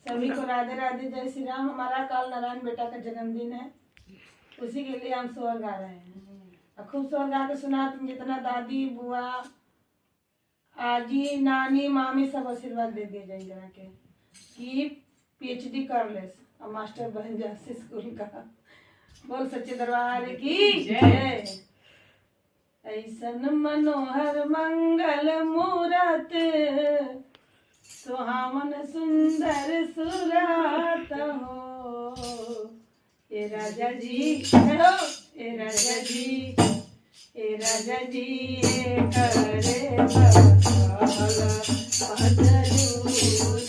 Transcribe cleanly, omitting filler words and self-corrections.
सभी को राधे राधे, जय श्री राम। हमारा काल नारायण बेटा का जन्मदिन है, उसी के लिए हम स्वर गा रहे हैं। खूब स्वर गा के सुना तुम जितना दादी बुआ आजी नानी मामी सब आशीर्वाद दे दिए जाए जरा के कि पीएचडी कर ले और मास्टर बन जा स्कूल का। बोल सच्चे दरबार की जय। ऐसन मनोहर मंगल मूरत सुहावन सुंदर सुरात हो। ए राजा जी हेलो, ए राजा जी, ए राजा जी ए करे बखाल, अजरूरत